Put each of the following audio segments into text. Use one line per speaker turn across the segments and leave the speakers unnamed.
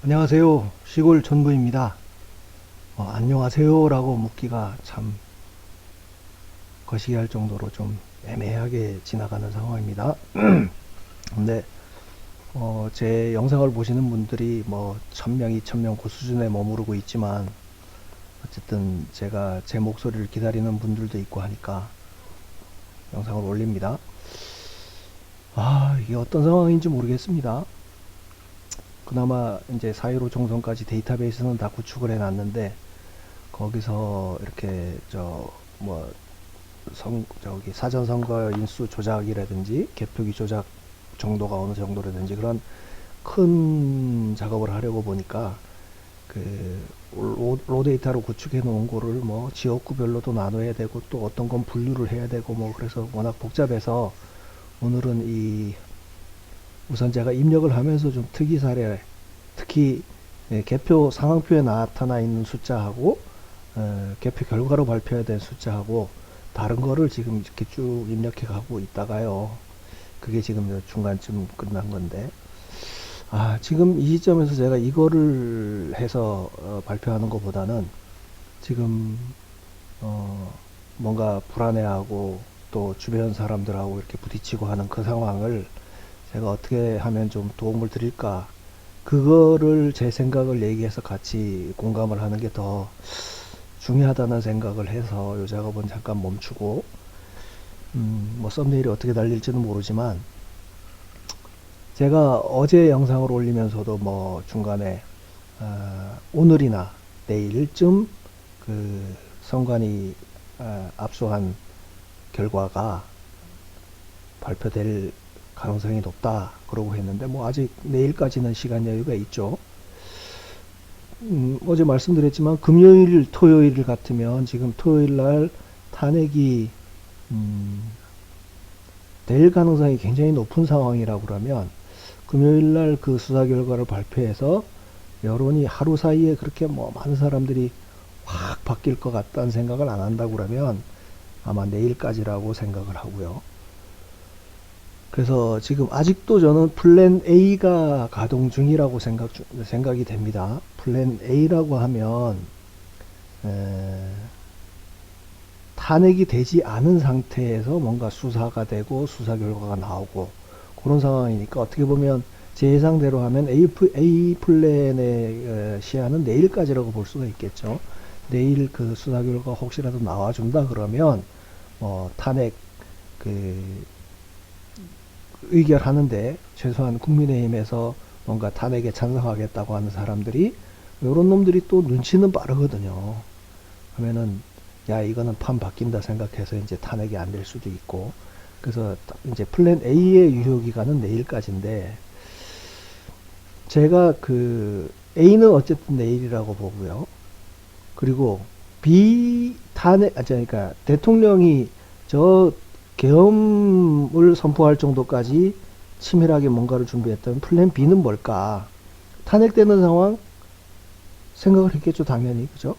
안녕하세요. 시골 전부입니다. 안녕하세요 라고 묻기가 참 거시기할 정도로 좀 애매하게 지나가는 상황입니다. 근데 제 영상을 보시는 분들이 뭐 1000명, 2000명 그 수준에 머무르고 있지만 어쨌든 제가 제 목소리를 기다리는 분들도 있고 하니까 영상을 올립니다. 이게 어떤 상황인지 모르겠습니다. 그나마 이제 4.15 총선까지 데이터베이스는 다 구축을 해놨는데 거기서 이렇게 뭐 저기 사전선거 인수 조작이라든지 개표기 조작 정도가 어느 정도라든지 그런 큰 작업을 하려고 보니까 그 로데이터로 구축해 놓은 거를 뭐 지역구별로도 나눠야 되고 또 어떤 건 분류를 해야 되고 뭐 그래서 워낙 복잡해서 오늘은 우선 제가 입력을 하면서 좀 특이 사례, 특히 개표 상황표에 나타나 있는 숫자하고 개표 결과로 발표해야 될 숫자하고 다른 거를 지금 이렇게 쭉 입력해 가고 있다가요. 그게 지금 중간쯤 끝난 건데, 지금 이 시점에서 제가 이거를 해서 발표하는 것보다는 지금 뭔가 불안해하고 또 주변 사람들하고 이렇게 부딪히고 하는 그 상황을 제가 어떻게 하면 좀 도움을 드릴까, 그거를 제 생각을 얘기해서 같이 공감을 하는 게 더 중요하다는 생각을 해서 이 작업은 잠깐 멈추고, 뭐 썸네일이 어떻게 달릴지는 모르지만 제가 어제 영상을 올리면서도 뭐 중간에 오늘이나 내일쯤 그 선관위 압수한 결과가 발표될 가능성이 높다 그러고 했는데 뭐 아직 내일까지는 시간 여유가 있죠. 어제 말씀드렸지만 금요일 토요일 같으면 지금 토요일 날 탄핵이 될 가능성이 굉장히 높은 상황이라고 그러면 금요일 날 그 수사 결과를 발표해서 여론이 하루 사이에 그렇게 뭐 많은 사람들이 확 바뀔 것 같다는 생각을 안 한다고 그러면 아마 내일까지라고 생각을 하고요. 그래서 지금 아직도 저는 플랜 A가 가동 중이라고 생각이 됩니다. 플랜 A라고 하면 탄핵이 되지 않은 상태에서 뭔가 수사가 되고 수사 결과가 나오고 그런 상황이니까 어떻게 보면 제 예상대로 하면 A 플랜의 시한은 내일까지라고 볼 수가 있겠죠. 내일 그 수사 결과 혹시라도 나와준다 그러면 탄핵 그 의결하는데 최소한 국민의힘에서 뭔가 탄핵에 찬성하겠다고 하는 사람들이 이런 놈들이 또 눈치는 빠르거든요. 그러면은 야 이거는 판 바뀐다 생각해서 이제 탄핵이 안 될 수도 있고, 그래서 이제 플랜 A의 유효 기간은 내일까지인데 제가 그 A는 어쨌든 내일이라고 보고요. 그리고 B 탄핵 그러니까 대통령이 저 계엄을 선포할 정도까지 치밀하게 뭔가를 준비했다면 플랜 B는 뭘까? 탄핵되는 상황 생각을 했겠죠, 당연히. 그죠?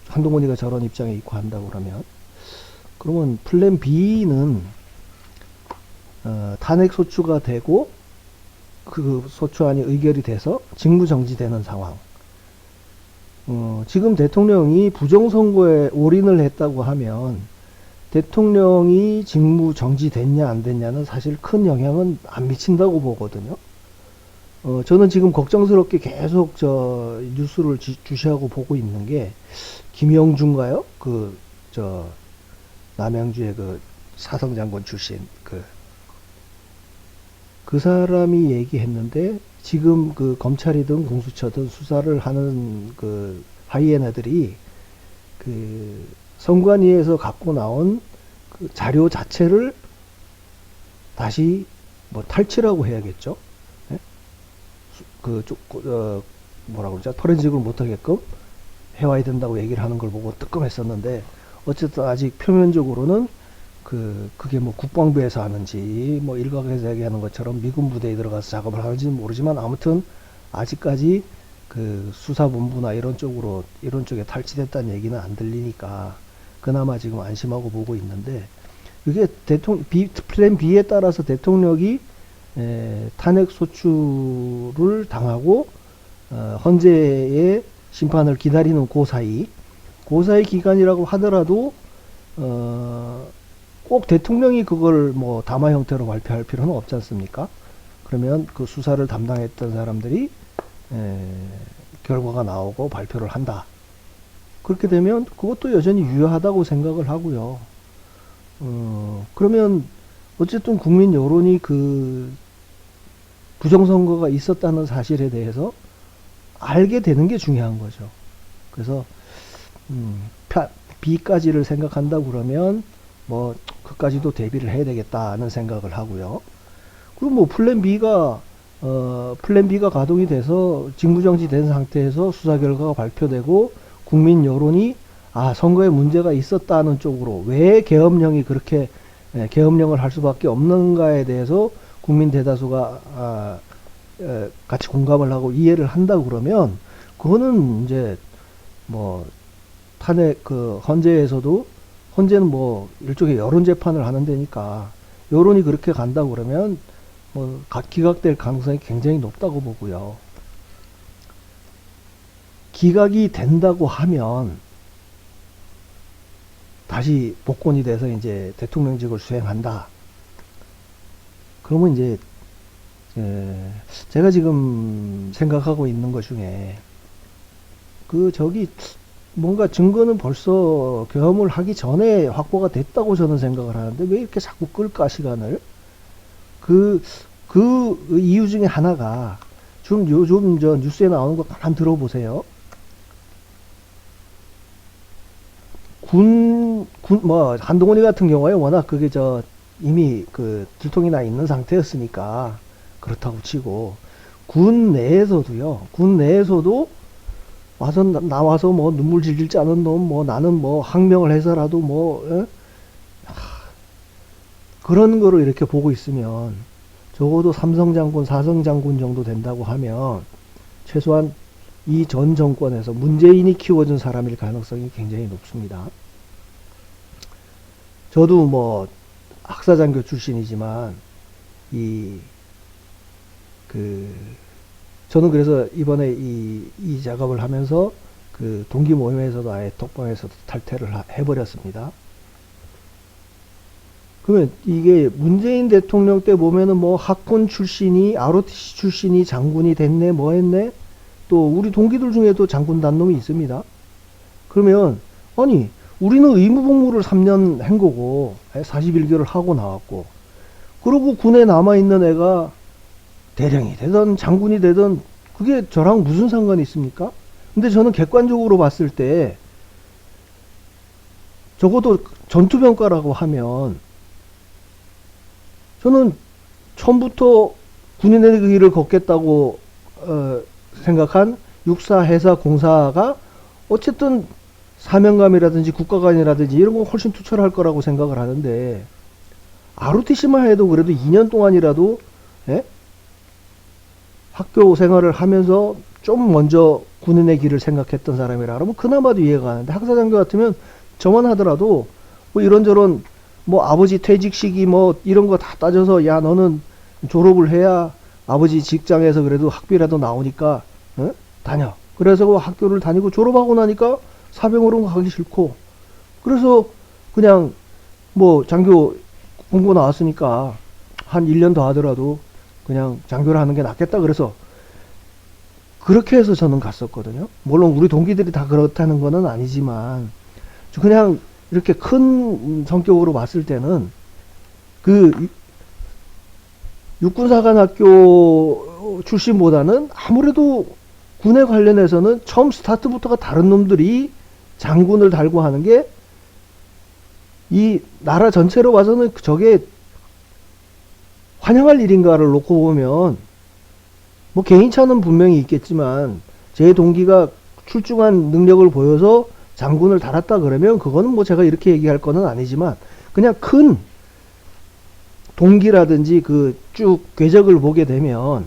한동훈이가 저런 입장에 있고 한다고 그러면. 그러면 플랜 B는, 탄핵 소추가 되고, 그 소추안이 의결이 돼서 직무정지되는 상황. 지금 대통령이 부정선거에 올인을 했다고 하면, 대통령이 직무 정지됐냐 안 됐냐는 사실 큰 영향은 안 미친다고 보거든요. 저는 지금 걱정스럽게 계속 뉴스를 주시하고 보고 있는 게 김영준가요? 남양주의 그 사성장군 출신 그 사람이 얘기했는데 지금 그 검찰이든 공수처든 수사를 하는 그 하이에나들이 그 선관위에서 갖고 나온 그 자료 자체를 다시 뭐 탈취라고 해야겠죠. 예? 뭐라 그러죠? 포렌식을 못하게끔 해와야 된다고 얘기를 하는 걸 보고 뜨끔했었는데 어쨌든 아직 표면적으로는 그게 뭐 국방부에서 하는지 뭐 일각에서 얘기하는 것처럼 미군 부대에 들어가서 작업을 하는지는 모르지만 아무튼 아직까지 그 수사본부나 이런 쪽에 탈취됐다는 얘기는 안 들리니까 그나마 지금 안심하고 보고 있는데, 이게 플랜 B에 따라서 대통령이 탄핵 소추를 당하고 헌재의 심판을 기다리는 그 사이 기간이라고 하더라도 꼭 대통령이 그걸 뭐 담화 형태로 발표할 필요는 없지 않습니까? 그러면 그 수사를 담당했던 사람들이 결과가 나오고 발표를 한다. 그렇게 되면 그것도 여전히 유효하다고 생각을 하고요. 그러면 어쨌든 국민 여론이 그 부정선거가 있었다는 사실에 대해서 알게 되는 게 중요한 거죠. 그래서 B까지를 생각한다 그러면 뭐 그까지도 대비를 해야 되겠다는 생각을 하고요. 그리고 뭐 플랜 B가 가동이 돼서 직무정지 된 상태에서 수사 결과가 발표되고 국민 여론이 선거에 문제가 있었다는 쪽으로 왜 계엄령이 그렇게 계엄령을 할 수밖에 없는가에 대해서 국민 대다수가 같이 공감을 하고 이해를 한다 그러면 그거는 이제 뭐 탄핵 헌재는 뭐 일종의 여론 재판을 하는 데니까 여론이 그렇게 간다 그러면 뭐 기각될 가능성이 굉장히 높다고 보고요. 기각이 된다고 하면 다시 복권이 돼서 이제 대통령직을 수행한다. 그러면 이제 제가 지금 생각하고 있는 것 중에 뭔가 증거는 벌써 계엄을 하기 전에 확보가 됐다고 저는 생각을 하는데 왜 이렇게 자꾸 끌까 시간을? 그 이유 중에 하나가 요즘 저 뉴스에 나오는 거 가만 들어보세요. 뭐 한동훈이 같은 경우에 워낙 그게 이미 들통이 나 있는 상태였으니까 그렇다고 치고 군 내에서도 나와서 뭐 눈물 질질 짜는 놈, 뭐 나는 뭐 항명을 해서라도 그런 거를 이렇게 보고 있으면 적어도 삼성장군, 사성장군 정도 된다고 하면 최소한 이 전 정권에서 문재인이 키워준 사람일 가능성이 굉장히 높습니다. 저도 뭐 학사장교 출신이지만 저는 그래서 이번에 이 작업을 하면서 그 동기 모임에서도 아예 톡방에서도 탈퇴를 해버렸습니다. 그러면 이게 문재인 대통령 때 보면은 뭐 학군 출신이 ROTC 출신이 장군이 됐네 뭐 했네 또 우리 동기들 중에도 장군 단 놈이 있습니다. 그러면 아니 우리는 의무복무를 3년 한 거고 41개를 하고 나왔고 그러고 군에 남아있는 애가 대령이 되든 장군이 되든 그게 저랑 무슨 상관이 있습니까? 근데 저는 객관적으로 봤을 때 적어도 전투병과라고 하면 저는 처음부터 군인의 길을 걷겠다고 생각한 육사, 해사, 공사가 어쨌든 사명감이라든지 국가관이라든지 이런 거 훨씬 투철할 거라고 생각을 하는데 ROTC만 해도 그래도 2년 동안이라도 학교 생활을 하면서 좀 먼저 군인의 길을 생각했던 사람이라 그러면 그나마도 이해가 가는데 학사장교 같으면 저만 하더라도 뭐 이런저런 뭐 아버지 퇴직 시기 뭐 이런 거 다 따져서 야 너는 졸업을 해야 아버지 직장에서 그래도 학비라도 나오니까 다녀. 그래서 그 학교를 다니고 졸업하고 나니까 사병으로 가기 싫고 그래서 그냥 뭐 장교 공고 나왔으니까 한 1년 더 하더라도 그냥 장교를 하는 게 낫겠다 그래서 그렇게 해서 저는 갔었거든요. 물론 우리 동기들이 다 그렇다는 거는 아니지만 그냥 이렇게 큰 성격으로 봤을 때는 그 육군사관학교 출신보다는 아무래도 군에 관련해서는 처음 스타트부터가 다른 놈들이 장군을 달고 하는 게 이 나라 전체로 봐서는 저게 환영할 일인가를 놓고 보면 뭐 개인차는 분명히 있겠지만 제 동기가 출중한 능력을 보여서 장군을 달았다 그러면 그거는 뭐 제가 이렇게 얘기할 거는 아니지만 그냥 큰 동기라든지 그 쭉 궤적을 보게 되면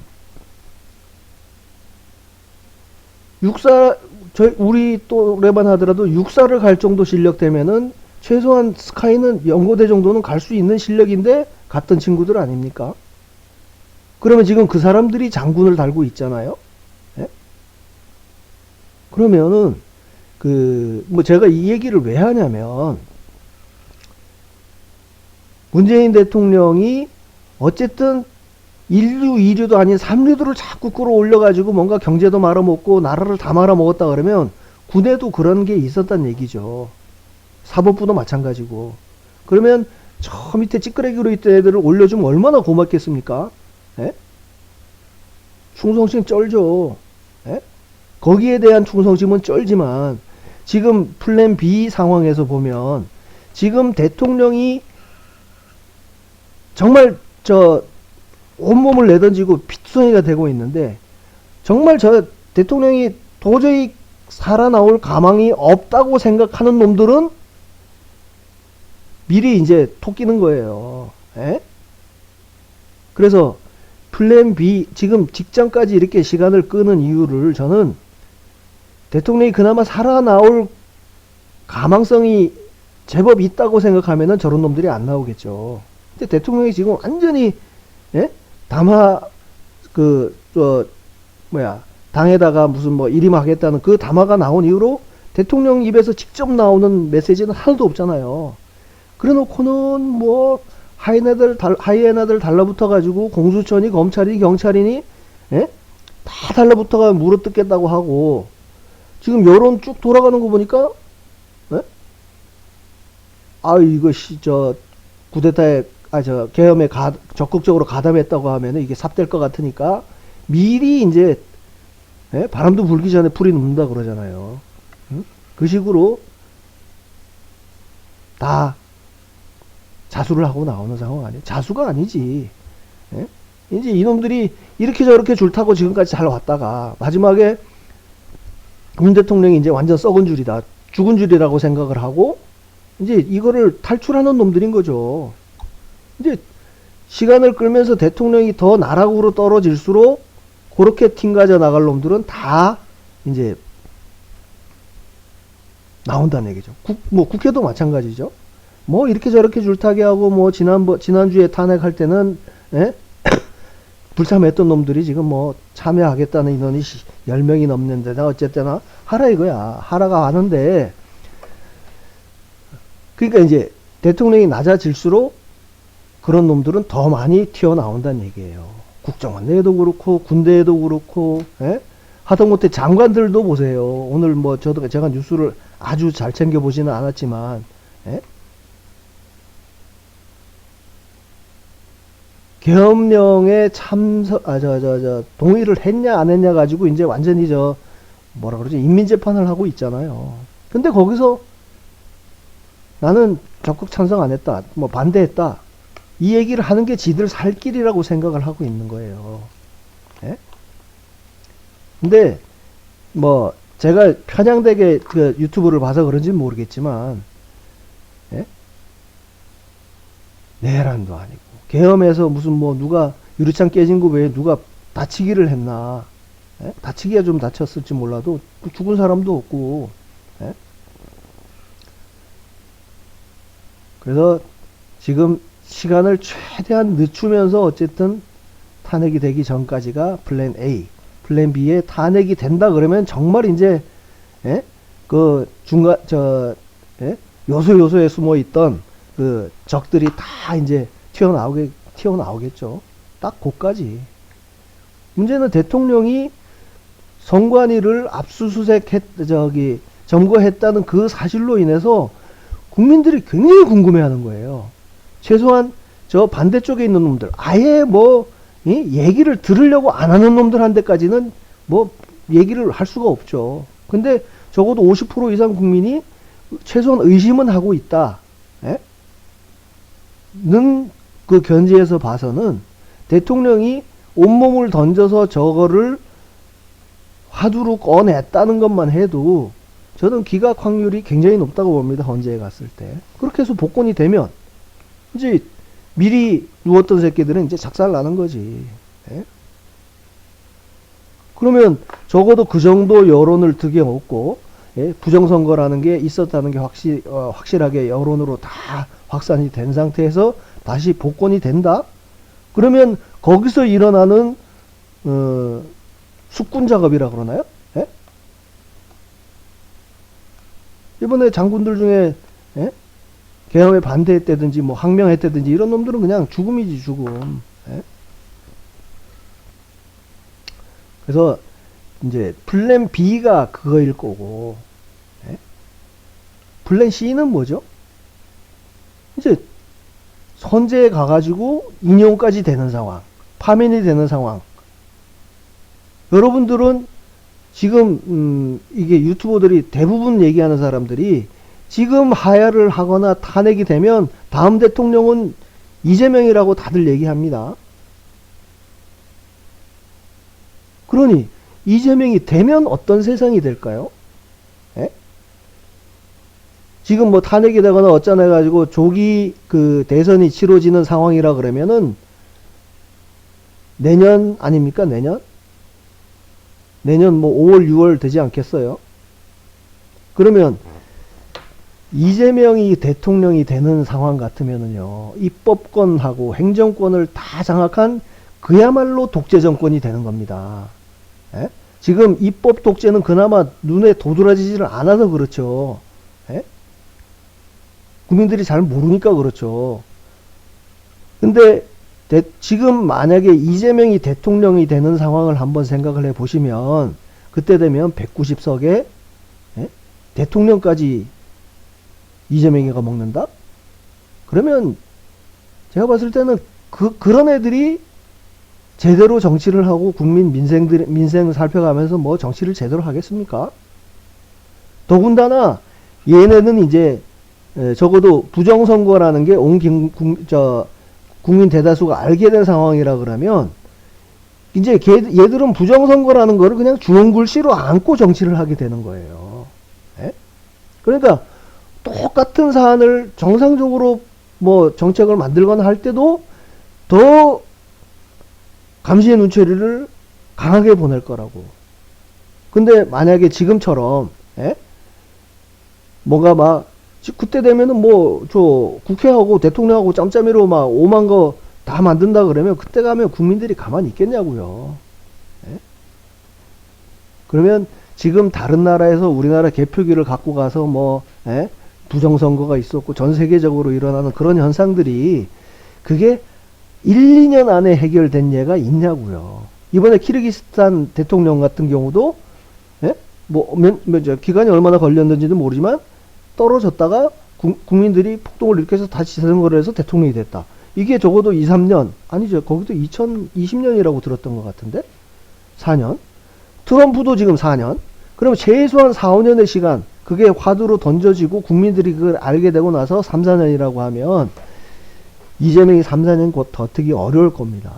우리 또래만 하더라도 육사를 갈 정도 실력 되면은 최소한 스카이는 연고대 정도는 갈 수 있는 실력인데 갔던 친구들 아닙니까? 그러면 지금 그 사람들이 장군을 달고 있잖아요. 예? 그러면은 뭐 제가 이 얘기를 왜 하냐면, 문재인 대통령이 어쨌든 인류 2류도 아닌 3류들을 자꾸 끌어올려가지고 뭔가 경제도 말아먹고 나라를 다 말아먹었다 그러면 군에도 그런 게 있었단 얘기죠. 사법부도 마찬가지고. 그러면 저 밑에 찌끄레기로 있던 애들을 올려주면 얼마나 고맙겠습니까? 예? 충성심 쩔죠. 예? 거기에 대한 충성심은 쩔지만 지금 플랜 B 상황에서 보면 지금 대통령이 정말 온몸을 내던지고 피투성이가 되고 있는데, 정말 저 대통령이 도저히 살아나올 가망이 없다고 생각하는 놈들은 미리 이제 톡 끼는 거예요. 에? 그래서 플랜 B, 지금 직전까지 이렇게 시간을 끄는 이유를 저는 대통령이 그나마 살아나올 가망성이 제법 있다고 생각하면은 저런 놈들이 안 나오겠죠. 근데 대통령이 지금 완전히, 예? 당에다가 무슨 뭐 일임하겠다는 그 담화가 나온 이후로 대통령 입에서 직접 나오는 메시지는 하나도 없잖아요. 그래 놓고는 뭐 하이에나들 달라붙어가지고 공수처니 검찰이 경찰이니, 예? 다 달라붙어가 물어뜯겠다고 하고, 지금 여론 쭉 돌아가는 거 보니까, 예? 이거 쿠데타에 계엄에 적극적으로 가담했다고 하면은 이게 삽될 것 같으니까 미리 이제, 예? 바람도 불기 전에 풀이 눕는다 그러잖아요. 응? 그 식으로 다 자수를 하고 나오는 상황 아니에요? 자수가 아니지. 예? 이제 이놈들이 이렇게 저렇게 줄 타고 지금까지 잘 왔다가 마지막에 문 대통령이 이제 완전 썩은 줄이다, 죽은 줄이라고 생각을 하고 이제 이거를 탈출하는 놈들인 거죠. 이제 시간을 끌면서 대통령이 더 나락으로 떨어질수록 그렇게 튕가져 나갈 놈들은 다 이제 나온다는 얘기죠. 국회도 마찬가지죠. 뭐 이렇게 저렇게 줄타기 하고 뭐 지난주에 탄핵할 때는, 예? 불참했던 놈들이 지금 뭐 참여하겠다는 인원이 10명이 넘는데 어쨌든 하라 이거야. 하라가 하는데, 그러니까 이제 대통령이 낮아질수록 그런 놈들은 더 많이 튀어나온다는 얘기예요. 국정원 내에도 그렇고 군대에도 그렇고, 예? 하다못해 장관들도 보세요. 오늘 뭐 제가 뉴스를 아주 잘 챙겨보지는 않았지만, 예? 계엄령에 동의를 했냐 안 했냐 가지고 이제 완전히 뭐라 그러지, 인민재판을 하고 있잖아요. 근데 거기서 나는 적극 찬성 안 했다, 뭐 반대했다, 이 얘기를 하는 게 지들 살 길이라고 생각을 하고 있는 거예요. 예? 근데 뭐 제가 편향되게 그 유튜브를 봐서 그런지는 모르겠지만, 예? 내란도 아니고 계엄에서 무슨 뭐 누가 유리창 깨진 거 외에 누가 다치기를 했나? 예? 다치기야 좀 다쳤을지 몰라도 죽은 사람도 없고, 예? 그래서 지금 시간을 최대한 늦추면서 어쨌든 탄핵이 되기 전까지가 플랜 A, 플랜 B에 탄핵이 된다 그러면 정말 이제, 예? 예? 요소에 숨어 있던 그 적들이 다 이제 튀어나오겠죠. 딱 그까지. 문제는 대통령이 선관위를 점거했다는 그 사실로 인해서 국민들이 굉장히 궁금해하는 거예요. 최소한 저 반대쪽에 있는 놈들, 아예 얘기를 들으려고 안 하는 놈들한테까지는 뭐 얘기를 할 수가 없죠. 근데 적어도 50% 이상 국민이 최소한 의심은 하고 있다. 예? 는 그 견지에서 봐서는 대통령이 온몸을 던져서 저거를 화두로 꺼냈다는 것만 해도 저는 기각 확률이 굉장히 높다고 봅니다. 헌재에 갔을 때. 그렇게 해서 복권이 되면 이제 미리 누웠던 새끼들은 이제 작살 나는 거지. 예? 그러면 적어도 그 정도 여론을 득에 얻고, 예? 부정선거라는 게 있었다는 게 확실하게 여론으로 다 확산이 된 상태에서 다시 복권이 된다? 그러면 거기서 일어나는 숙군 작업이라 그러나요? 예? 이번에 장군들 중에 예? 계엄에 반대했다든지 뭐 항명했다든지 이런 놈들은 그냥 죽음이지 죽음. 예? 그래서 이제 플랜 B가 그거일 거고, 예? 플랜 C는 뭐죠? 이제 선제에 가가지고 인용까지 되는 상황, 파면이 되는 상황. 여러분들은 지금 이게 유튜버들이 대부분 얘기하는 사람들이 지금 하야를 하거나 탄핵이 되면 다음 대통령은 이재명이라고 다들 얘기합니다. 그러니 이재명이 되면 어떤 세상이 될까요? 에? 지금 뭐 탄핵이 되거나 어쩌나 해가지고 조기 그 대선이 치러지는 상황이라 그러면은 내년 아닙니까? 내년 뭐 5월 6월 되지 않겠어요? 그러면 이재명이 대통령이 되는 상황 같으면은요, 입법권하고 행정권을 다 장악한 그야말로 독재 정권이 되는 겁니다. 에? 지금 입법 독재는 그나마 눈에 도드라지지를 않아서 그렇죠. 에? 국민들이 잘 모르니까 그렇죠. 근데 지금 만약에 이재명이 대통령이 되는 상황을 한번 생각을 해 보시면, 그때 되면 190석에 대통령까지 이재명이가 먹는다? 그러면 제가 봤을 때는 그런 애들이 제대로 정치를 하고 국민 민생을 살펴가면서 뭐 정치를 제대로 하겠습니까? 더군다나 얘네는 이제 적어도 부정선거라는 게 온 국민 대다수가 알게 된 상황이라 그러면 이제 얘들은 부정선거라는 거를 그냥 주홍글씨로 안고 정치를 하게 되는 거예요. 에? 그러니까 똑같은 사안을 정상적으로 뭐 정책을 만들거나 할 때도 더 감시의 눈초리를 강하게 보낼 거라고. 근데 만약에 지금처럼 뭐가 막 그때 되면은 뭐 저 국회하고 대통령하고 짬짬이로 막 오만 거 다 만든다 그러면 그때 가면 국민들이 가만히 있겠냐고요. 그러면 지금 다른 나라에서 우리나라 개표기를 갖고 가서 뭐 부정선거가 있었고 전 세계적으로 일어나는 그런 현상들이 그게 1, 2년 안에 해결된 예가 있냐고요. 이번에 키르기스탄 대통령 같은 경우도 기간이 얼마나 걸렸는지는 모르지만 떨어졌다가 국민들이 폭동을 일으켜서 다시 재선거를 해서 대통령이 됐다. 이게 적어도 2, 3년 아니죠. 거기도 2020년이라고 들었던 것 같은데 4년. 트럼프도 지금 4년. 그러면 최소한 4, 5년의 시간 그게 화두로 던져지고 국민들이 그걸 알게 되고 나서 3, 4년이라고 하면 이재명이 3, 4년 곧 버티기 어려울 겁니다.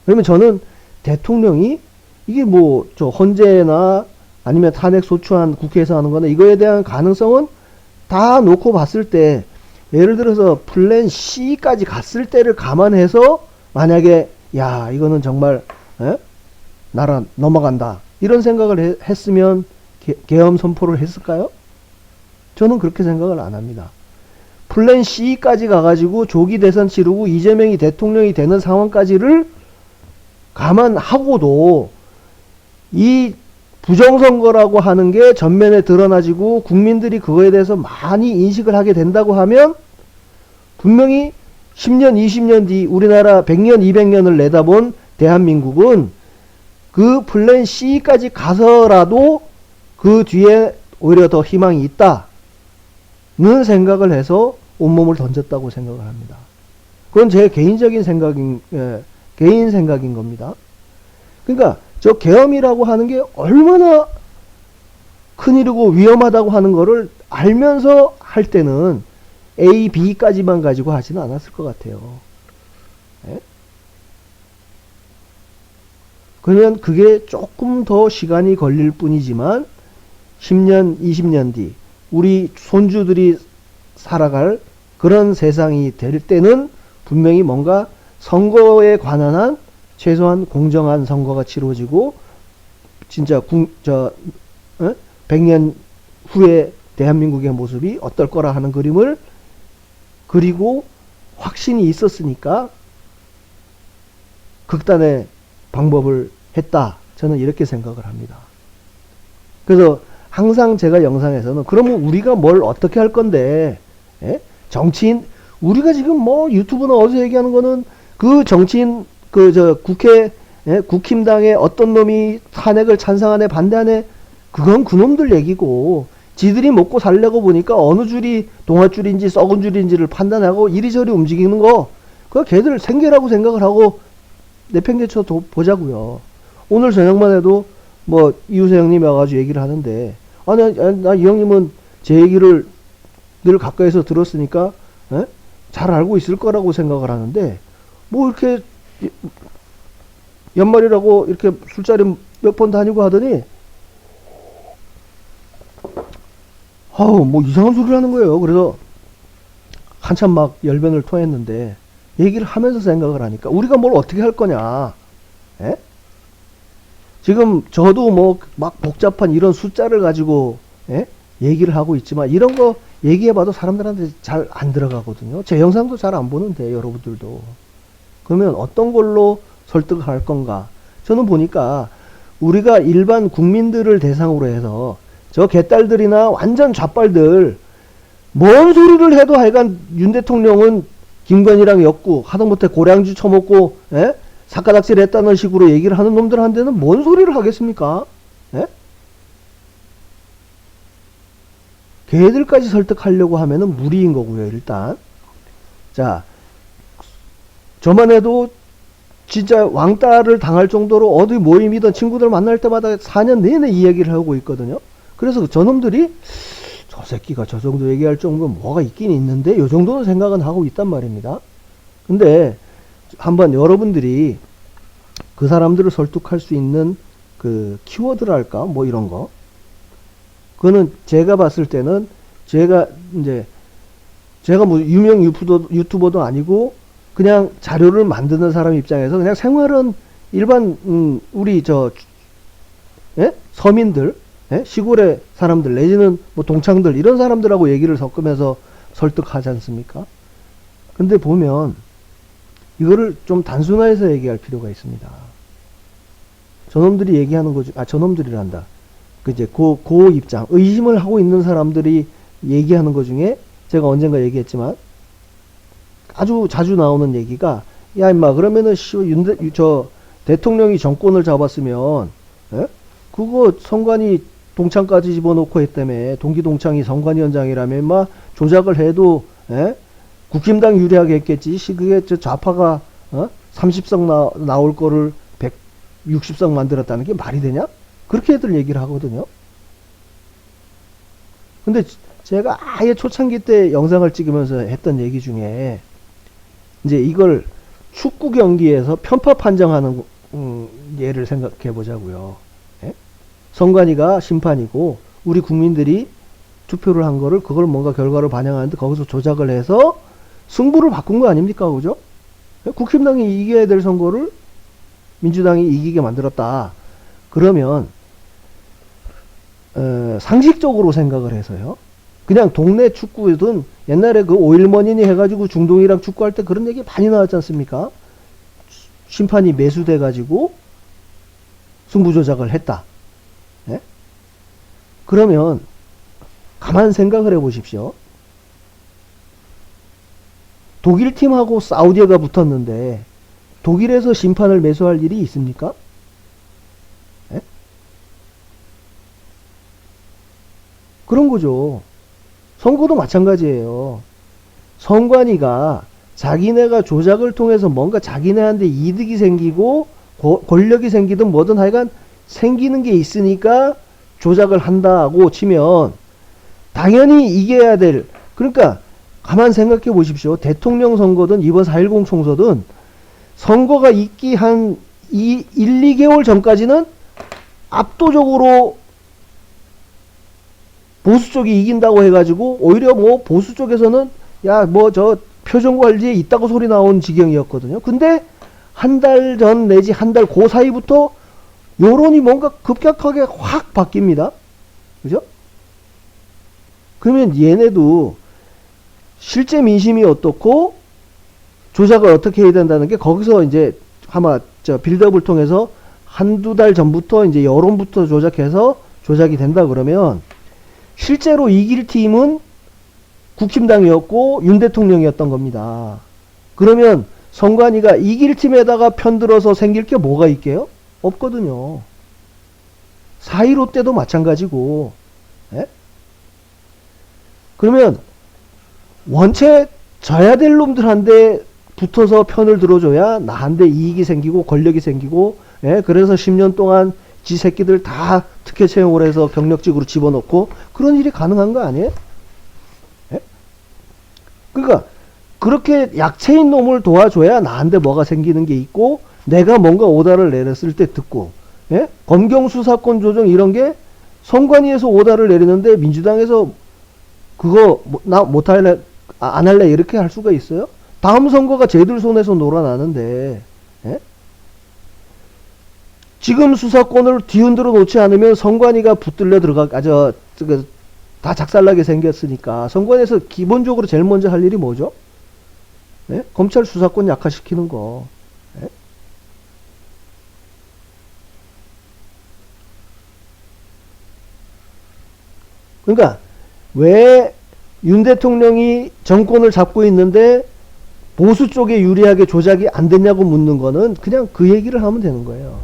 그러면 저는 대통령이 이게 뭐 저 헌재나 아니면 탄핵 소추안 국회에서 하는 거나 이거에 대한 가능성은 다 놓고 봤을 때 예를 들어서 플랜 C까지 갔을 때를 감안해서 만약에 야 이거는 정말 나라 넘어간다 이런 생각을 했으면 계엄 선포를 했을까요? 저는 그렇게 생각을 안 합니다. 플랜 C까지 가가지고 조기 대선 치르고 이재명이 대통령이 되는 상황까지를 감안하고도 이 부정선거라고 하는 게 전면에 드러나지고 국민들이 그거에 대해서 많이 인식을 하게 된다고 하면 분명히 10년, 20년 뒤 우리나라 100년, 200년을 내다본 대한민국은 그 플랜 C까지 가서라도 그 뒤에 오히려 더 희망이 있다는 생각을 해서 온몸을 던졌다고 생각을 합니다. 그건 제 개인적인 개인 생각인 겁니다. 그러니까 저 계엄이라고 하는 게 얼마나 큰일이고 위험하다고 하는 거를 알면서 할 때는 A, B까지만 가지고 하지는 않았을 것 같아요. 그러면 그게 조금 더 시간이 걸릴 뿐이지만 10년, 20년 뒤 우리 손주들이 살아갈 그런 세상이 될 때는 분명히 뭔가 선거에 관한 한 최소한 공정한 선거가 치러지고 진짜 100년 후에 대한민국의 모습이 어떨 거라 하는 그림을 그리고 확신이 있었으니까 극단의 방법을 했다. 저는 이렇게 생각을 합니다. 그래서 항상 제가 영상에서는 그러면 우리가 뭘 어떻게 할 건데, 예? 정치인, 우리가 지금 뭐 유튜브나 어디서 얘기하는 거는 그 정치인, 국회, 예? 국힘당의 어떤 놈이 탄핵을 찬성하네, 반대하네, 그건 그놈들 얘기고, 지들이 먹고 살려고 보니까 어느 줄이 동아줄인지 썩은 줄인지를 판단하고 이리저리 움직이는 거, 그거 걔들 생계라고 생각을 하고 내팽개쳐 보자고요. 오늘 저녁만 해도 뭐 이우세 형님이 와가지고 얘기를 하는데, 나 이 형님은 제 얘기를 늘 가까이서 들었으니까 에? 잘 알고 있을 거라고 생각을 하는데, 뭐 이렇게 연말이라고 이렇게 술자리 몇 번 다니고 하더니 뭐 이상한 소리를 하는 거예요. 그래서 한참 막 열변을 토했는데, 얘기를 하면서 생각을 하니까 우리가 뭘 어떻게 할 거냐. 에? 지금 저도 뭐 막 복잡한 이런 숫자를 가지고 얘기를 하고 있지만, 이런 거 얘기해봐도 사람들한테 잘 안 들어가거든요. 제 영상도 잘 안 보는데 여러분들도. 그러면 어떤 걸로 설득을 할 건가. 저는 보니까 우리가 일반 국민들을 대상으로 해서 저 개딸들이나 완전 좌빨들 뭔 소리를 해도 하여간 윤 대통령은 김건희랑 엮고 하다못해 고량주 처먹고 사카닥질 했다는 식으로 얘기를 하는 놈들한테는 뭔 소리를 하겠습니까? 걔들까지 설득하려고 하면은 무리인 거고요. 일단 자, 저만 해도 진짜 왕따를 당할 정도로 어디 모임이든 친구들 만날 때마다 4년 내내 이 얘기를 하고 있거든요. 그래서 저놈들이 저 새끼가 저 정도 얘기할 정도면 뭐가 있긴 있는데 요 정도는 생각은 하고 있단 말입니다. 근데 한번 여러분들이 그 사람들을 설득할 수 있는 그 키워드랄까 뭐 이런 거, 그거는 제가 봤을 때는 제가 뭐 유명 유튜버도 아니고 그냥 자료를 만드는 사람 입장에서 그냥 생활은 일반 우리 서민들, 시골의 사람들 내지는 뭐 동창들 이런 사람들하고 얘기를 섞으면서 설득하지 않습니까? 근데 보면 이거를 좀 단순화해서 얘기할 필요가 있습니다. 저놈들이 얘기하는 거죠. 저놈들이란다. 그제 그 입장, 의심을 하고 있는 사람들이 얘기하는 것 중에 제가 언젠가 얘기했지만 아주 자주 나오는 얘기가, 야 임마 그러면은 대통령이 정권을 잡았으면 그거 선관위 동창까지 집어넣고 했다며, 동기동창이 선관위원장이라면 임마 조작을 해도 국힘당 유리하게 했겠지. 그게 좌파가 30석 나올 거를 160석 만들었다는 게 말이 되냐? 그렇게 애들 얘기를 하거든요. 근데 제가 아예 초창기 때 영상을 찍으면서 했던 얘기 중에 이제 이걸 축구 경기에서 편파 판정하는 예를 생각해 보자고요. 선관위가 심판이고 우리 국민들이 투표를 한 거를 그걸 뭔가 결과를 반영하는데 거기서 조작을 해서 승부를 바꾼 거 아닙니까? 그죠? 국힘당이 이겨야 될 선거를 민주당이 이기게 만들었다. 그러면 상식적으로 생각을 해서요. 그냥 동네 축구든 옛날에 그 오일머니니 해가지고 중동이랑 축구할 때 그런 얘기 많이 나왔지 않습니까? 심판이 매수돼 가지고 승부 조작을 했다. 그러면 가만 생각을 해 보십시오. 독일 팀하고 사우디가 붙었는데 독일에서 심판을 매수할 일이 있습니까? 그런 거죠. 선거도 마찬가지예요. 선관위가 자기네가 조작을 통해서 뭔가 자기네한테 이득이 생기고 권력이 생기든 뭐든 하여간 생기는 게 있으니까 조작을 한다고 치면 당연히 이겨야 될, 그러니까 가만 생각해 보십시오. 대통령 선거든 이번 4.10 총선은 선거가 있기 한 1, 2개월 전까지는 압도적으로 보수 쪽이 이긴다고 해가지고 오히려 뭐 보수 쪽에서는 야 뭐 저 표정관리에 있다고 소리 나온 지경이었거든요. 근데 한 달 전 내지 한 달 그 사이부터 여론이 뭔가 급격하게 확 바뀝니다. 그죠? 그러면 얘네도 실제 민심이 어떻고 조작을 어떻게 해야 된다는 게 거기서 이제 아마 빌드업을 통해서 한두 달 전부터 이제 여론부터 조작해서 조작이 된다 그러면 실제로 이길 팀은 국힘당이었고 윤 대통령이었던 겁니다. 그러면 선관위가 이길 팀에다가 편들어서 생길 게 뭐가 있게요? 없거든요. 4.15 때도 마찬가지고. 예? 그러면 원체 져야 될 놈들한테 붙어서 편을 들어줘야 나한테 이익이 생기고 권력이 생기고, 예? 그래서 10년 동안 지 새끼들 다 특혜 채용을 해서 경력직으로 집어넣고 그런 일이 가능한 거 아니에요? 예? 그러니까 그렇게 약체인 놈을 도와줘야 나한테 뭐가 생기는 게 있고 내가 뭔가 오다를 내렸을 때 듣고, 예? 검경 수사권 조정 이런 게 선관위에서 오다를 내리는데 민주당에서 그거 나 못할래 안 할래 이렇게 할 수가 있어요? 다음 선거가 쟤들 손에서 놀아나는데, 예? 지금 수사권을 뒤흔들어 놓지 않으면 선관위가 붙들려 들어가 다 작살나게 생겼으니까 선관위에서 기본적으로 제일 먼저 할 일이 뭐죠? 예? 검찰 수사권 약화시키는 거. 예? 그러니까 왜 윤 대통령이 정권을 잡고 있는데 보수 쪽에 유리하게 조작이 안 됐냐고 묻는 거는 그냥 그 얘기를 하면 되는 거예요.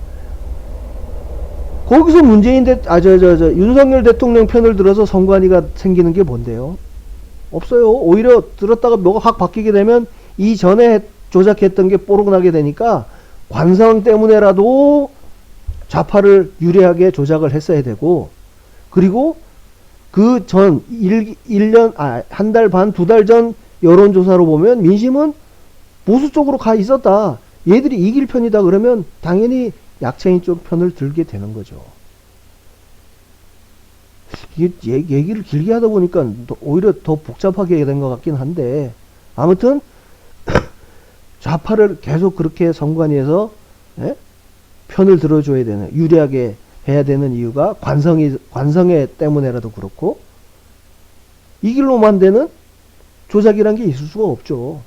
거기서 윤석열 대통령 편을 들어서 선관위가 생기는 게 뭔데요? 없어요. 오히려 들었다가 뭐가 확 바뀌게 되면 이전에 조작했던 게 뽀록나게 되니까 관성 때문에라도 좌파를 유리하게 조작을 했어야 되고, 그리고 그 전 1년, 한 달 반, 2달 전 여론조사로 보면 민심은 보수 쪽으로 가 있었다. 얘들이 이길 편이다 그러면 당연히 약체인 쪽 편을 들게 되는 거죠. 이게 얘기를 길게 하다 보니까 오히려 더 복잡하게 된 것 같긴 한데, 아무튼 좌파를 계속 그렇게 선관위에서, 예? 편을 들어줘야 되는, 유리하게 해야 되는 이유가 관성애 때문에라도 그렇고, 이길 놈한 데는 조작이란 게 있을 수가 없죠.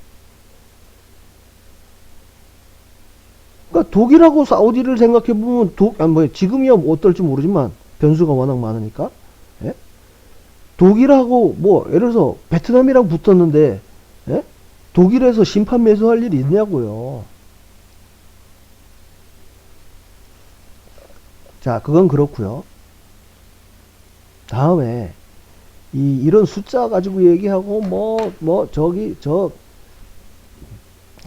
그러니까 독일하고 사우디를 생각해보면 지금이야 어떨지 모르지만 변수가 워낙 많으니까, 예? 독일하고 예를 들어서 베트남이랑 붙었는데, 예? 독일에서 심판 매수할 일이 있냐고요. 자, 그건 그렇고요. 다음에 이런 숫자 가지고 얘기하고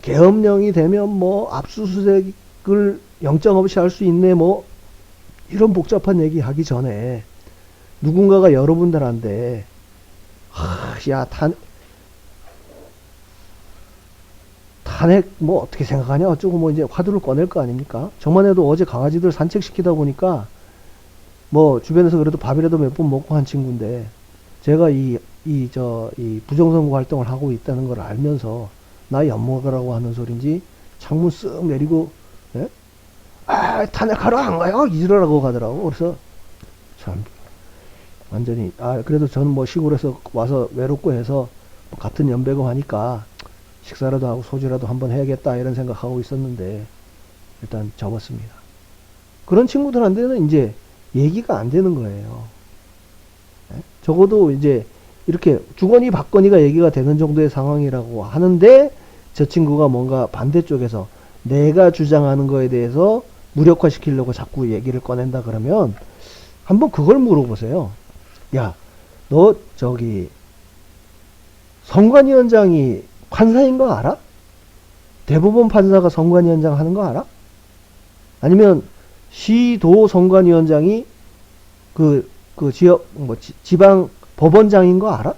계엄령이 되면 압수수색을 영장 없이 할 수 있네 이런 복잡한 얘기 하기 전에 누군가가 여러분들한테 탄핵 어떻게 생각하냐 어쩌고 이제 화두를 꺼낼 거 아닙니까? 저만 해도 어제 강아지들 산책시키다 보니까 주변에서 그래도 밥이라도 몇 번 먹고 한 친구인데, 제가 이 부정선거 활동을 하고 있다는 걸 알면서 나 엿먹으라고 하는 소린지 창문 쓱 내리고, 예? 탄핵하러 안 가요? 이러라고 가더라고. 그래서 참 완전히 그래도 저는 시골에서 와서 외롭고 해서 같은 연배고 하니까 식사라도 하고 소주라도 한번 해야겠다 이런 생각하고 있었는데 일단 접었습니다. 그런 친구들한테는 이제 얘기가 안 되는 거예요. 예? 적어도 이제 이렇게 주거니 받거니가 얘기가 되는 정도의 상황이라고 하는데 저 친구가 뭔가 반대쪽에서 내가 주장하는 거에 대해서 무력화시키려고 자꾸 얘기를 꺼낸다 그러면 한번 그걸 물어보세요. 야, 너 선관위원장이 판사인 거 알아? 대법원 판사가 선관위원장 하는 거 알아? 아니면 시도 선관위원장이 그 지역 지방 법원장인 거 알아?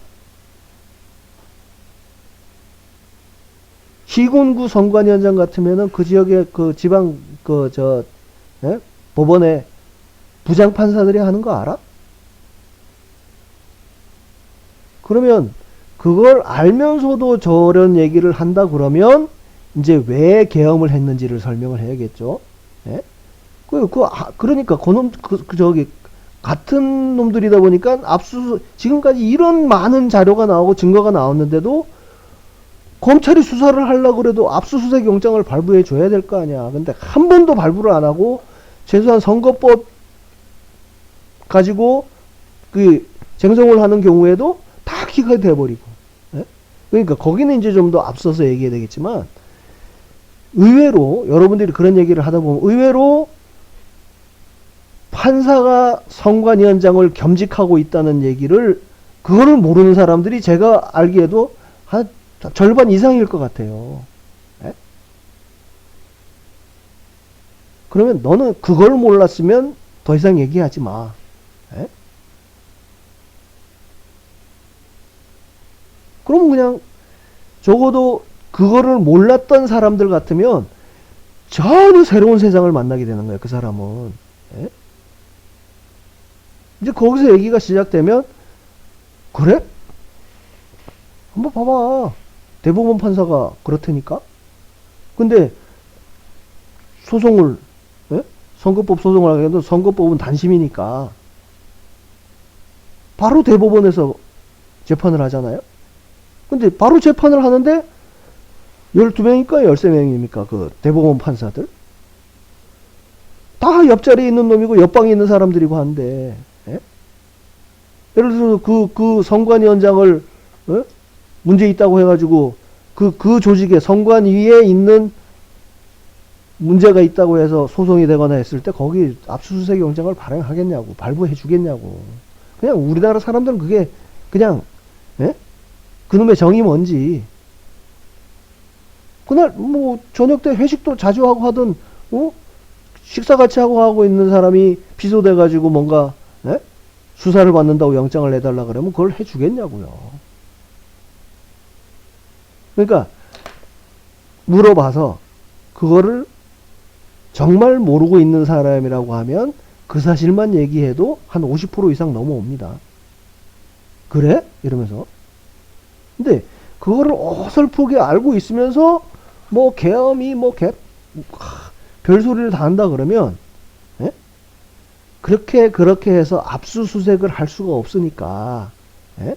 시군구 선관위원장 같으면은 그 지역의 그 지방 예? 법원의 부장 판사들이 하는 거 알아? 그러면 그걸 알면서도 저런 얘기를 한다 그러면 이제 왜 계엄을 했는지를 설명을 해야겠죠. 예? 그러니까 같은 놈들이다 보니까 지금까지 이런 많은 자료가 나오고 증거가 나왔는데도 검찰이 수사를 하려고 그래도 압수수색 영장을 발부해 줘야 될 거 아니야. 근데 한 번도 발부를 안 하고 최소한 선거법 가지고 그 쟁송을 하는 경우에도 다 기각이 돼버리고. 예? 그러니까 거기는 이제 좀 더 앞서서 얘기해야 되겠지만, 의외로 여러분들이 그런 얘기를 하다 보면 의외로 판사가 선관위원장을 겸직하고 있다는 얘기를, 그거를 모르는 사람들이 제가 알기에도 한 절반 이상일 것 같아요. 예? 그러면 너는 그걸 몰랐으면 더 이상 얘기하지 마. 예? 그럼 그냥 적어도 그거를 몰랐던 사람들 같으면 전혀 새로운 세상을 만나게 되는 거예요. 그 사람은. 예? 이제 거기서 얘기가 시작되면, 그래? 한번 봐봐. 대법원 판사가 그렇다니까? 근데 소송을, 예? 선거법 소송을 하게 해도 선거법은 단심이니까 바로 대법원에서 재판을 하잖아요? 근데 바로 재판을 하는데 12명입니까? 13명입니까? 그 대법원 판사들? 다 옆자리에 있는 놈이고 옆방에 있는 사람들이고 한데, 예? 예를 들어서 그 선관위원장을, 예? 문제 있다고 해가지고 그 조직에 선관위에 있는 문제가 있다고 해서 소송이 되거나 했을 때 거기 압수수색 영장을 발행하겠냐고, 발부해 주겠냐고. 그냥 우리나라 사람들은 그게 그냥, 예? 그놈의 정이 뭔지. 그날 뭐 저녁 때 회식도 자주 하고 하던, 식사 같이 하고 있는 사람이 비소돼 가지고 뭔가, 예? 수사를 받는다고 영장을 내달라 그러면 그걸 해 주겠냐고요. 그러니까 물어봐서 그거를 정말 모르고 있는 사람이라고 하면 그 사실만 얘기해도 한 50% 이상 넘어옵니다. 그래? 이러면서. 근데 그거를 어설프게 알고 있으면서 뭐 계엄이 별소리를 다 한다 그러면, 예? 그렇게 해서 압수수색을 할 수가 없으니까, 예?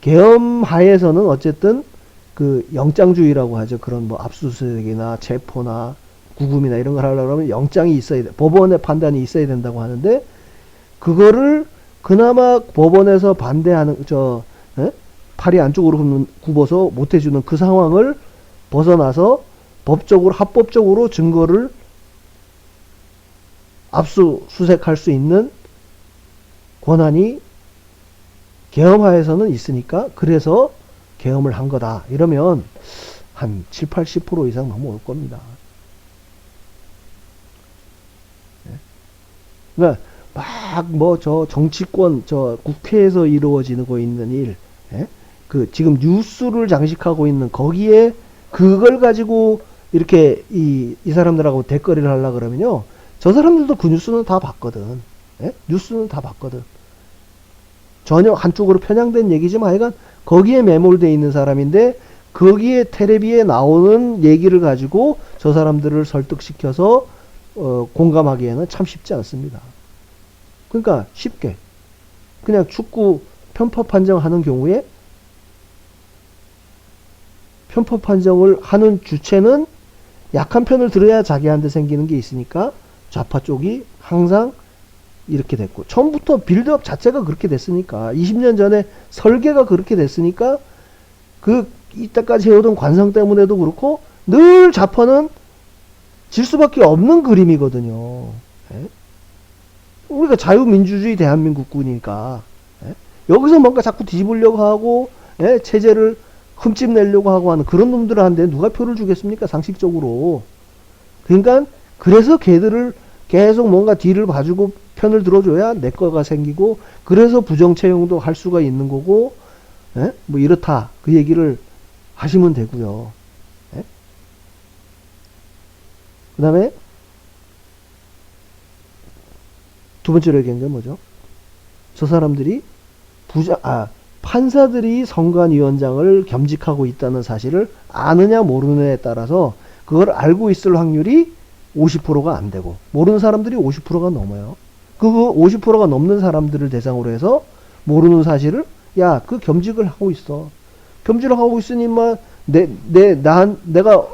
계엄 하에서는 어쨌든 그 영장주의라고 하죠. 그런 뭐 압수수색이나 체포나 구금이나 이런 걸 하려고 하면 영장이 있어야 돼. 법원의 판단이 있어야 된다고 하는데, 그거를 그나마 법원에서 반대하는, 예? 팔이 안쪽으로 굽어서 못 해주는 그 상황을 벗어나서 법적으로, 합법적으로 증거를 압수수색할 수 있는 권한이 계엄하에서는 있으니까, 그래서 계엄을 한 거다. 이러면 한 7, 80% 이상 넘어올 겁니다. 그러니까 막 정치권, 국회에서 이루어지고 있는 일, 예? 그 지금 뉴스를 장식하고 있는 거기에 그걸 가지고 이렇게 이 사람들하고 대거리를 하려고 그러면요, 저 사람들도 그 뉴스는 다 봤거든. 예? 뉴스는 다 봤거든. 전혀 한쪽으로 편향된 얘기지만 하여간 거기에 매몰되어 있는 사람인데, 거기에 텔레비에 나오는 얘기를 가지고 저 사람들을 설득시켜서 공감하기에는 참 쉽지 않습니다. 그러니까 쉽게 그냥 축구 편법 판정하는 경우에 편법 판정을 하는 주체는 약한 편을 들어야 자기한테 생기는 게 있으니까 좌파 쪽이 항상 이렇게 됐고, 처음부터 빌드업 자체가 그렇게 됐으니까, 20년 전에 설계가 그렇게 됐으니까, 이때까지 해오던 관성 때문에도 그렇고 늘 좌파는 질 수밖에 없는 그림이거든요. 예? 우리가 자유민주주의 대한민국군이니까, 예? 여기서 뭔가 자꾸 뒤집으려고 하고, 예? 체제를 흠집 내려고 하고 하는 그런 놈들한테 누가 표를 주겠습니까? 상식적으로. 그러니까 그래서 걔들을 계속 뭔가 뒤를 봐주고 편을 들어줘야 내 거가 생기고, 그래서 부정채용도 할 수가 있는 거고, 예? 뭐 이렇다, 그 얘기를 하시면 되고요. 예? 그 다음에 두 번째로 얘기한 게 뭐죠? 저 사람들이 판사들이 선관위원장을 겸직하고 있다는 사실을 아느냐 모르느냐에 따라서 그걸 알고 있을 확률이 50%가 안 되고, 모르는 사람들이 50%가 넘어요. 그 50%가 넘는 사람들을 대상으로 해서 모르는 사실을, 야, 그 겸직을 하고 있어. 겸직을 하고 있으니 내가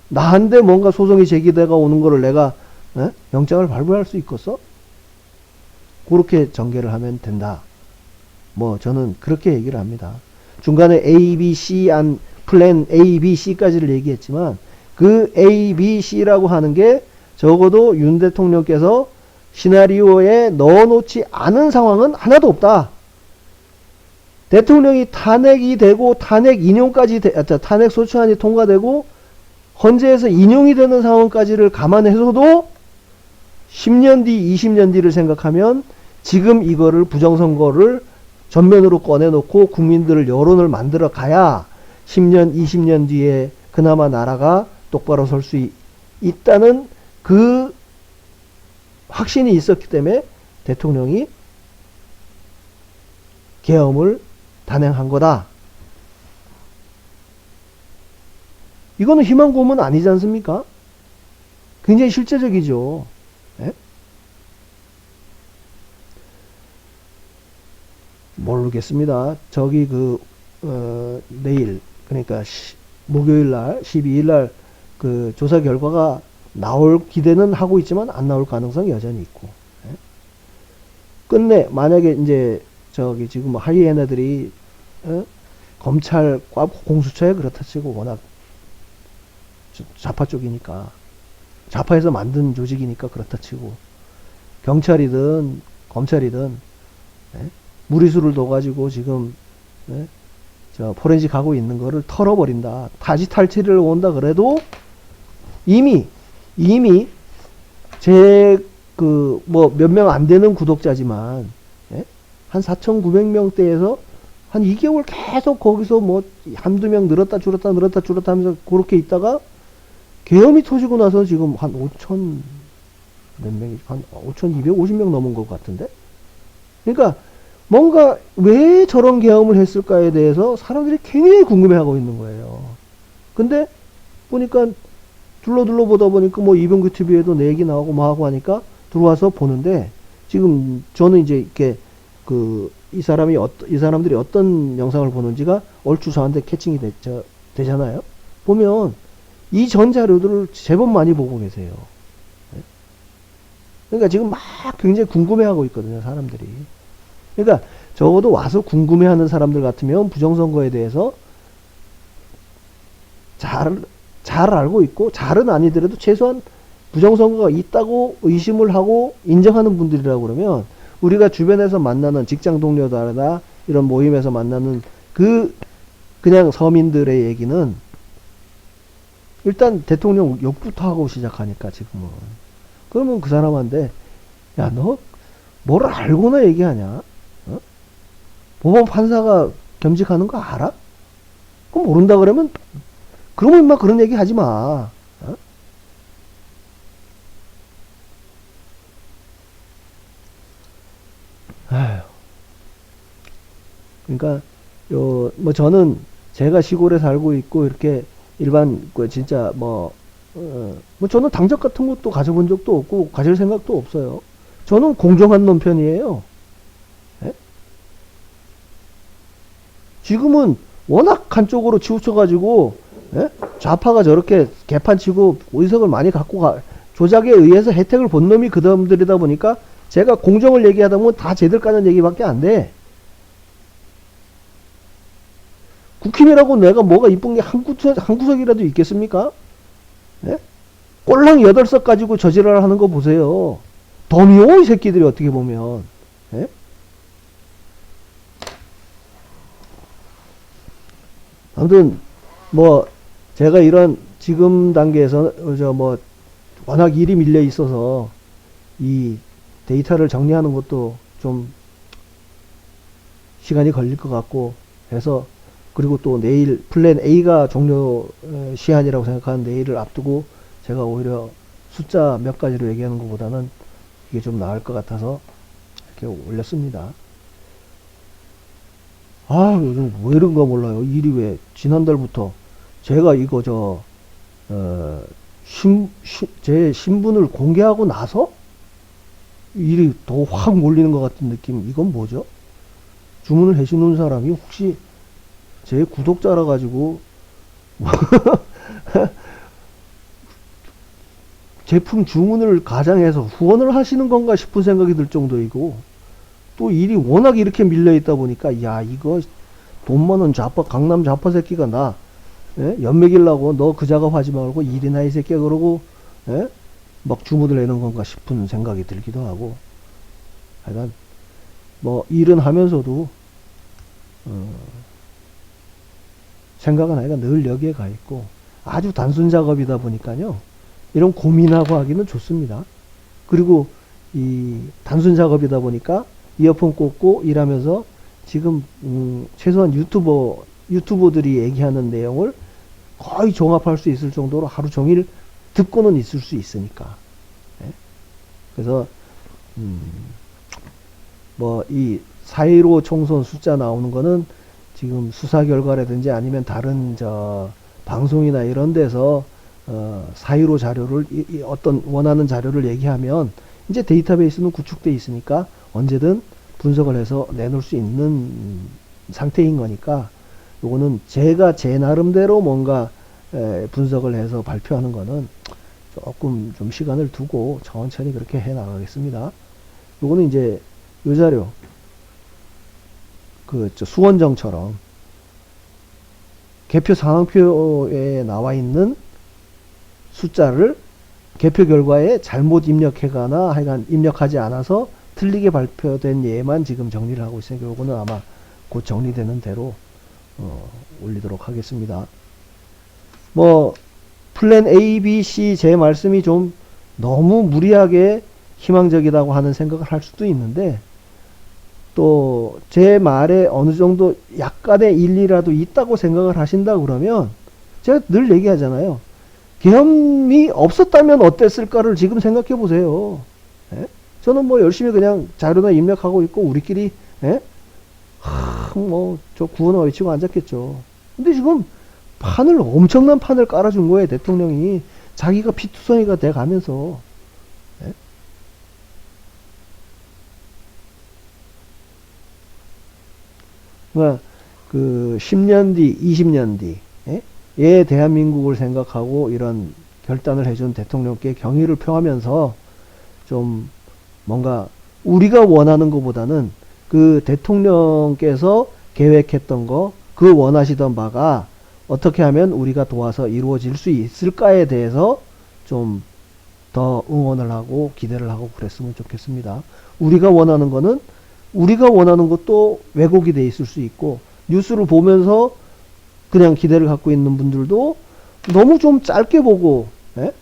나한테 뭔가 소송이 제기돼가 오는 거를 내가 영장을 발부할 수 있겠어? 그렇게 전개를 하면 된다. 뭐 저는 그렇게 얘기를 합니다. 중간에 A, B, C 플랜 A, B, C까지를 얘기했지만 그 A, B, C라고 하는 게 적어도 윤 대통령께서 시나리오에 넣어놓지 않은 상황은 하나도 없다. 대통령이 탄핵이 되고 탄핵 인용까지 탄핵 소추안이 통과되고 헌재에서 인용이 되는 상황까지를 감안해서도 10년 뒤, 20년 뒤를 생각하면 지금 이거를 부정선거를 전면으로 꺼내놓고 국민들을 여론을 만들어 가야 10년, 20년 뒤에 그나마 나라가 똑바로 설 수 있다는 그 확신이 있었기 때문에 대통령이 계엄을 단행한 거다. 이거는 희망 고문 아니지 않습니까? 굉장히 실제적이죠. 예? 모르겠습니다. 저기 내일 그러니까 목요일 날 12일 날 그 조사 결과가 나올 기대는 하고 있지만 안 나올 가능성이 여전히 있고. 예? 끝내 만약에 이제 저기 지금 하이에나들이 검찰 공수처에 그렇다 치고 워낙 좌파 쪽이니까 좌파에서 만든 조직이니까 그렇다 치고 경찰이든 검찰이든 무리수를 둬가지고 지금 저 포렌식 하고 있는 거를 털어버린다. 타지 탈취를 온다 그래도 이미 제 뭐 몇 명 안 되는 구독자지만 한 4,900명대에서 한 2개월 계속 거기서 뭐 한두 명 늘었다 줄었다 하면서 그렇게 있다가 계엄이 터지고 나서 지금 한 5천 몇 명이 한 5,250명 넘은 것 같은데. 그러니까 뭔가 왜 저런 계엄을 했을까에 대해서 사람들이 굉장히 궁금해하고 있는 거예요. 근데 보니까 둘러 보다 보니까 뭐 이병규 TV에도 내 얘기 나오고 뭐 하고 하니까 들어와서 보는데 지금 저는 이제 이렇게 이 사람들이 어떤 영상을 보는지가 얼추 저한테 캐칭이 되잖아요. 보면 이 전 자료들을 제법 많이 보고 계세요. 그러니까 지금 막 굉장히 궁금해하고 있거든요, 사람들이. 그러니까 적어도 와서 궁금해하는 사람들 같으면 부정선거에 대해서 잘 알고 있고 잘은 아니더라도 최소한 부정선거가 있다고 의심을 하고 인정하는 분들이라고 그러면 우리가 주변에서 만나는 직장 동료들이나 이런 모임에서 만나는 그냥 서민들의 얘기는 일단 대통령 욕부터 하고 시작하니까 지금은. 그러면 그 사람한테 야, 너 뭘 알고나 얘기하냐? 어? 법원 판사가 겸직하는 거 알아? 그럼 모른다 그러면 임마 그런 얘기 하지 마. 어? 아휴. 그러니까 뭐 저는 제가 시골에 살고 있고 이렇게 일반 진짜 뭐 저는 당적 같은 것도 가져본 적도 없고 가질 생각도 없어요. 저는 공정한 놈 편이에요. 예? 지금은 워낙 한쪽으로 치우쳐가지고 좌파가 저렇게 개판치고 의석을 많이 갖고 조작에 의해서 혜택을 본 놈이 그 놈들이다 보니까 제가 공정을 얘기하다 보면 다 쟤들 까는 얘기밖에 안 돼. 국힘이라고 내가 뭐가 이쁜 게 한 구석이라도 있겠습니까? 예? 꼴랑 8석 가지고 저지랄 하는 거 보세요. 더 미워, 이 새끼들이 어떻게 보면. 예? 아무튼, 뭐, 제가 이런 지금 단계에서, 워낙 일이 밀려 있어서 이 데이터를 정리하는 것도 좀 시간이 걸릴 것 같고 해서 그리고 또 내일 플랜 A가 종료 시한이라고 생각하는 내일을 앞두고 제가 오히려 숫자 몇 가지로 얘기하는 것보다는 이게 좀 나을 것 같아서 이렇게 올렸습니다. 아, 요즘 왜 이런가 몰라요. 일이 왜 지난달부터 제가 이거 제 신분을 공개하고 나서 일이 더 확 몰리는 것 같은 느낌. 이건 뭐죠? 주문을 해주는 사람이 혹시 제 구독자라 가지고 제품 주문을 가장해서 후원을 하시는 건가 싶은 생각이 들 정도이고, 또 일이 워낙 이렇게 밀려 있다 보니까, 야, 이거 돈 많은 좌파, 강남 좌파 새끼가 나, 예? 연맥이려고 너 그 작업 하지 말고 일이나 이 새끼야 그러고, 예? 막 주문을 내는 건가 싶은 생각이 들기도 하고, 하여간, 뭐, 일은 하면서도, 생각은 하여간 늘 여기에 가 있고, 아주 단순 작업이다 보니까요, 이런 고민하고 하기는 좋습니다. 그리고 이 단순 작업이다 보니까 이어폰 꽂고 일하면서 지금 최소한 유튜버들이 얘기하는 내용을 거의 종합할 수 있을 정도로 하루 종일 듣고는 있을 수 있으니까. 예? 그래서 뭐 이 4.15 총선 숫자 나오는 거는 지금 수사 결과라든지 아니면 다른 방송이나 이런 데서 4.15 자료를 어떤 원하는 자료를 얘기하면 이제 데이터베이스는 구축돼 있으니까 언제든 분석을 해서 내놓을 수 있는 상태인 거니까, 요거는 제가 제 나름대로 뭔가 분석을 해서 발표하는 거는 조금 좀 시간을 두고 천천히 그렇게 해 나가겠습니다. 요거는 이제 요 자료 수원정처럼 개표 상황표에 나와 있는 숫자를 개표 결과에 잘못 입력하거나 하여간 입력하지 않아서 틀리게 발표된 예만 지금 정리를 하고 있으니까 요거는 아마 곧 정리되는 대로 올리도록 하겠습니다. 뭐 플랜 A, B, C 제 말씀이 좀 너무 무리하게 희망적이라고 하는 생각을 할 수도 있는데, 또 제 말에 어느 정도 약간의 일리라도 있다고 생각을 하신다 그러면 제가 늘 얘기하잖아요. 계엄이 없었다면 어땠을까를 지금 생각해 보세요. 예? 저는 뭐 열심히 그냥 자료나 입력하고 있고 우리끼리, 예? 뭐 저 구호나 외치고 앉았겠죠. 근데 지금 엄청난 판을 깔아준 거예요. 대통령이 자기가 피투성이가 돼 가면서. 예? 그러니까 그 10년 뒤, 20년 뒤, 예, 대한민국을 생각하고 이런 결단을 해준 대통령께 경의를 표하면서 좀 뭔가 우리가 원하는 것보다는 그 대통령께서 계획했던 거, 그 원하시던 바가 어떻게 하면 우리가 도와서 이루어질 수 있을까에 대해서 좀 더 응원을 하고 기대를 하고 그랬으면 좋겠습니다. 우리가 원하는 거는 우리가 원하는 것도 왜곡이 돼 있을 수 있고, 뉴스를 보면서 그냥 기대를 갖고 있는 분들도 너무 좀 짧게 보고, 예?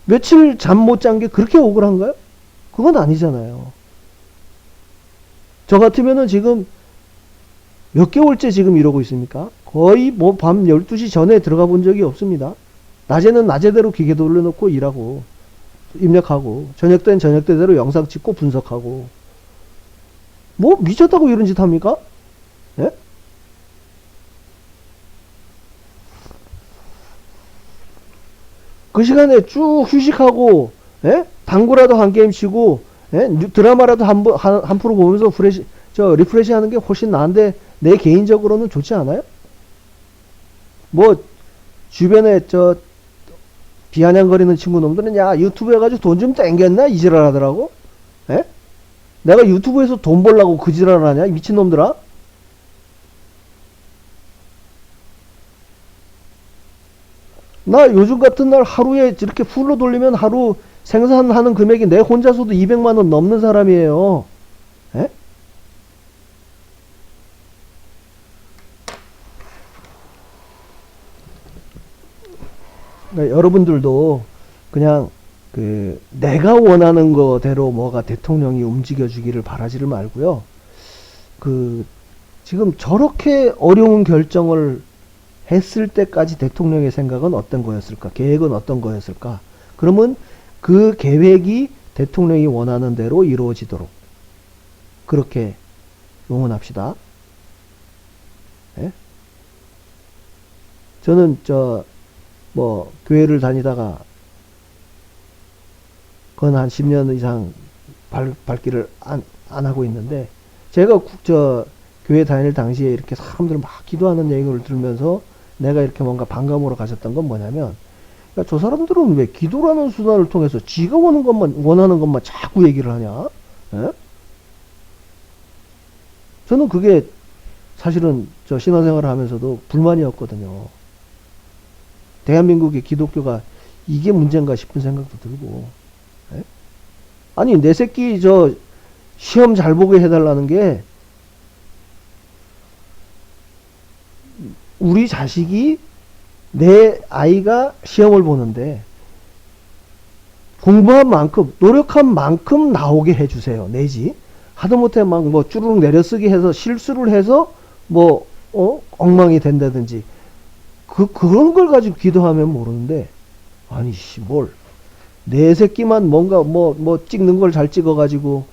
며칠 잠 못 잔 게 그렇게 억울한가요? 그건 아니잖아요. 저 같으면은 지금 몇 개월째 지금 이러고 있습니까? 거의 뭐 밤 12시 전에 들어가 본 적이 없습니다. 낮에는 낮에대로 기계 돌려놓고 일하고 입력하고, 저녁 때는 저녁 때대로 영상 찍고 분석하고, 뭐 미쳤다고 이런 짓 합니까? 예? 그 시간에 쭉 휴식하고, 예? 당구라도 한 게임 치고, 예? 드라마라도 한 프로 보면서 리프레시 하는 게 훨씬 나은데, 내 개인적으로는 좋지 않아요? 뭐 주변에 비아냥거리는 친구놈들은 야, 유튜브 해가지고 돈 좀 땡겼나 이 지랄 하더라고. 예? 내가 유튜브에서 돈 벌라고 그 지랄 하냐 이 미친놈들아. 나 요즘 같은 날 하루에 이렇게 풀로 돌리면 하루 생산하는 금액이 내 혼자서도 200만원 넘는 사람이에요. 예? 그러니까 여러분들도 그냥 내가 원하는 거대로 뭐가 대통령이 움직여 주기를 바라지를 말고요. 지금 저렇게 어려운 결정을 했을 때까지 대통령의 생각은 어떤 거였을까? 계획은 어떤 거였을까? 그러면 그 계획이 대통령이 원하는 대로 이루어지도록 그렇게 응원합시다. 예? 저는 교회를 다니다가 건 한 10년 이상 발길을 안 하고 있는데, 제가 교회 다닐 당시에 이렇게 사람들 막 기도하는 얘기를 들으면서 내가 이렇게 뭔가 반감으로 가졌던 건 뭐냐면, 야, 저 사람들은 왜 기도라는 수단을 통해서 지가 원하는 것만 자꾸 얘기를 하냐? 예? 저는 그게 사실은 저 신앙생활을 하면서도 불만이었거든요. 대한민국의 기독교가 이게 문제인가 싶은 생각도 들고. 예? 아니, 내 새끼 저 시험 잘 보게 해달라는 게 우리 자식이 내 아이가 시험을 보는데 공부한 만큼 노력한 만큼 나오게 해주세요. 내지 하다못해 막 뭐 쭈루룩 내려쓰기 해서 실수를 해서 뭐 엉망이 된다든지 그런 걸 가지고 기도하면 모르는데 아니 씨 뭘 내 새끼만 뭔가 뭐 찍는 걸 잘 찍어 가지고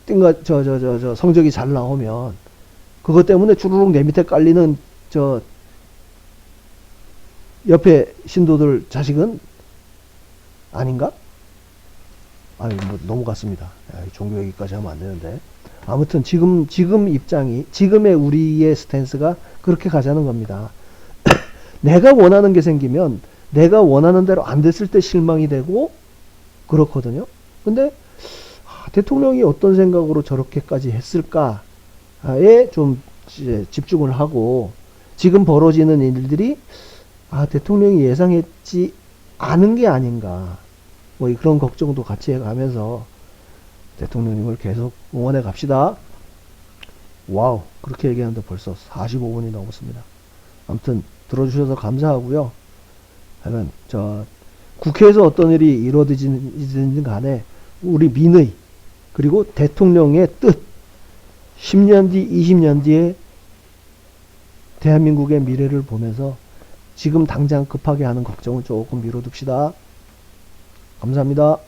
띵가 저 성적이 잘 나오면 그것 때문에 쭈루룩 내 밑에 깔리는 저 옆에 신도들 자식은 아닌가? 아니 뭐 넘어갔습니다. 종교 얘기까지 하면 안 되는데 아무튼 지금 입장이 지금의 우리의 스탠스가 그렇게 가자는 겁니다. 내가 원하는 게 생기면 내가 원하는 대로 안 됐을 때 실망이 되고 그렇거든요. 근데 대통령이 어떤 생각으로 저렇게까지 했을까에 좀 집중을 하고 지금 벌어지는 일들이 대통령이 예상했지 않은 게 아닌가 뭐 그런 걱정도 같이 해가면서 대통령님을 계속 응원해 갑시다. 와우 그렇게 얘기하는데 벌써 45분이 넘었습니다. 아무튼 들어주셔서 감사하고요. 하여간 저 국회에서 어떤 일이 이루어지든 간에 우리 민의 그리고 대통령의 뜻 10년 뒤 20년 뒤에 대한민국의 미래를 보면서 지금 당장 급하게 하는 걱정은 조금 미뤄둡시다. 감사합니다.